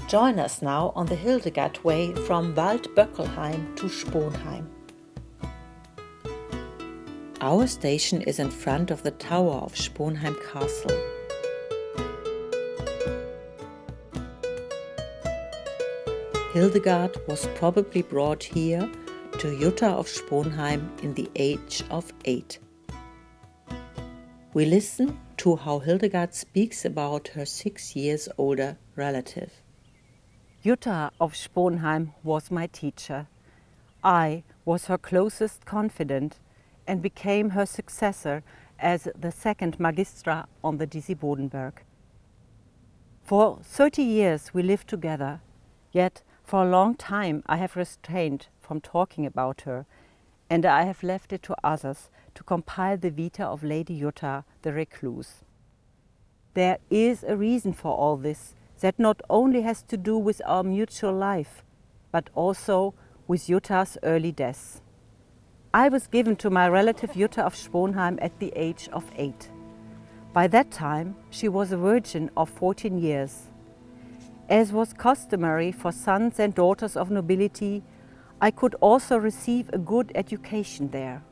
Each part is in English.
Join us now on the Hildegard way from Waldböckelheim to Sponheim. Our station is in front of the tower of Sponheim Castle. Hildegard was probably brought here to Jutta of Sponheim in the age of 8. We listen to how Hildegard speaks about her 6 years older relative. Jutta of Sponheim was my teacher. I was her closest confidant and became her successor as the second magistra on the Disibodenberg. For 30 years we lived together, yet for a long time I have restrained from talking about her, and I have left it to others to compile the Vita of Lady Jutta, the Recluse. There is a reason for all this that not only has to do with our mutual life, but also with Jutta's early death. I was given to my relative Jutta of Sponheim at the age of 8. By that time, she was a virgin of 14 years. As was customary for sons and daughters of nobility, I could also receive a good education there.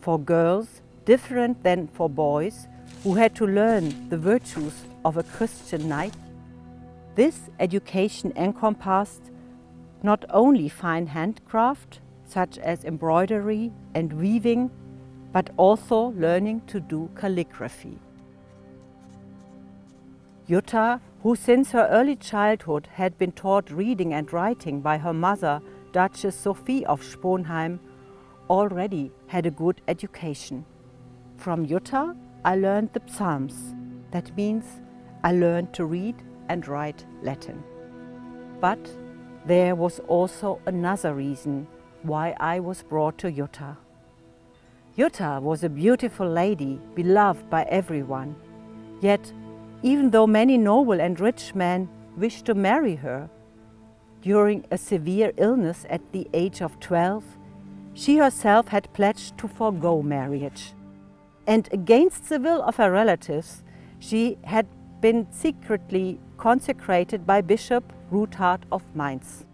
For girls, different than for boys, who had to learn the virtues of a Christian knight, this education encompassed not only fine handicraft, such as embroidery and weaving, but also learning to do calligraphy. Jutta, who since her early childhood had been taught reading and writing by her mother, Duchess Sophie of Sponheim, already had a good education. From Jutta, I learned the Psalms. That means I learned to read and write Latin. But there was also another reason why I was brought to Jutta. Jutta was a beautiful lady, beloved by everyone. Yet, even though many noble and rich men wished to marry her, during a severe illness at the age of 12, she herself had pledged to forego marriage. And against the will of her relatives, she had been secretly consecrated by Bishop Ruthard of Mainz.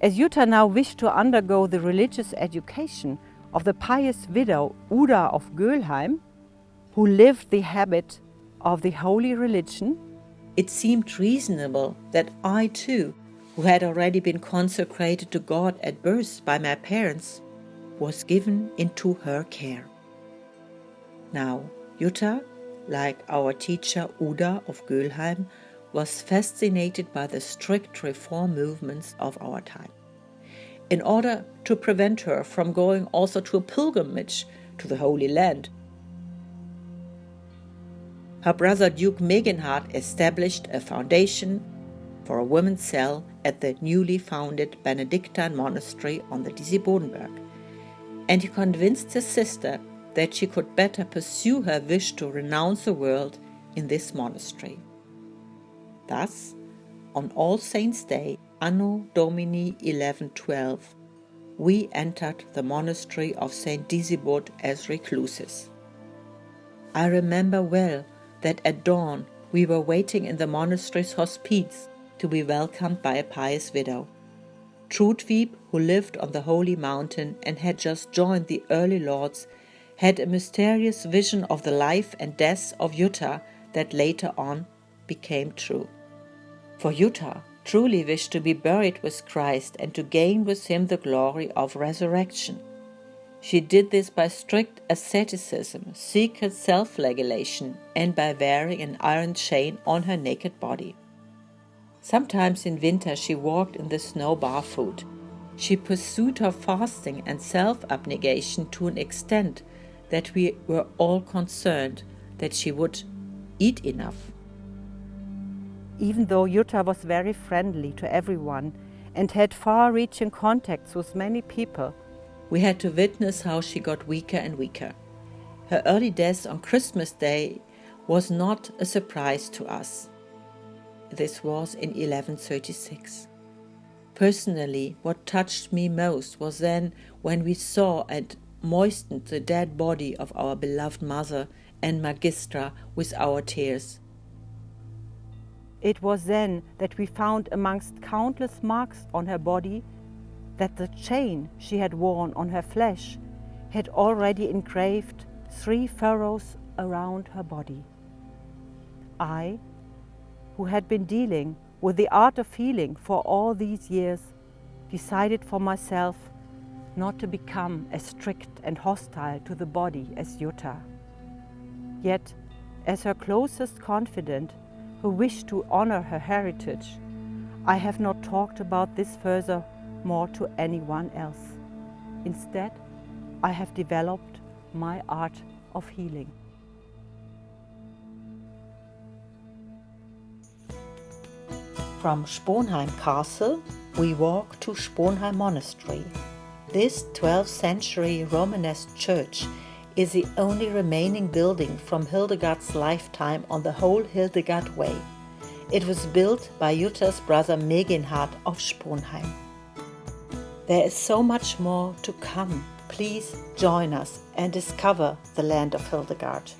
As Jutta now wished to undergo the religious education of the pious widow Uta of Gölheim, who lived the habit of the holy religion, it seemed reasonable that I too, who had already been consecrated to God at birth by my parents, was given into her care. Now, Jutta, like our teacher Uta of Gölheim, was fascinated by the strict reform movements of our time. In order to prevent her from going also to a pilgrimage to the Holy Land, her brother Duke Megenhard established a foundation for a women's cell at the newly founded Benedictine monastery on the Disibodenberg, and he convinced his sister that she could better pursue her wish to renounce the world in this monastery. Thus, on All Saints' Day, Anno Domini 1112, we entered the monastery of St. Disibod as recluses. I remember well that at dawn we were waiting in the monastery's hospice to be welcomed by a pious widow. Trudwieb, who lived on the holy mountain and had just joined the early lords, had a mysterious vision of the life and death of Jutta that later on became true. For Jutta truly wished to be buried with Christ and to gain with him the glory of resurrection. She did this by strict asceticism, secret self-flagellation, and by wearing an iron chain on her naked body. Sometimes in winter she walked in the snow barefoot. She pursued her fasting and self-abnegation to an extent that we were all concerned that she would eat enough. Even though Jutta was very friendly to everyone and had far-reaching contacts with many people, we had to witness how she got weaker and weaker. Her early death on Christmas Day was not a surprise to us. This was in 1136. Personally, what touched me most was then when we saw and moistened the dead body of our beloved mother and magistra with our tears. It was then that we found amongst countless marks on her body that the chain she had worn on her flesh had already engraved 3 furrows around her body. I, who had been dealing with the art of healing for all these years, decided for myself not to become as strict and hostile to the body as Jutta. Yet, as her closest confidant, who wished to honor her heritage, I have not talked about this further more to anyone else. Instead, I have developed my art of healing. From Sponheim Castle, we walk to Sponheim Monastery. This 12th century Romanesque church is the only remaining building from Hildegard's lifetime on the whole Hildegard Way. It was built by Jutta's brother Meginhard of Sponheim. There is so much more to come. Please join us and discover the land of Hildegard.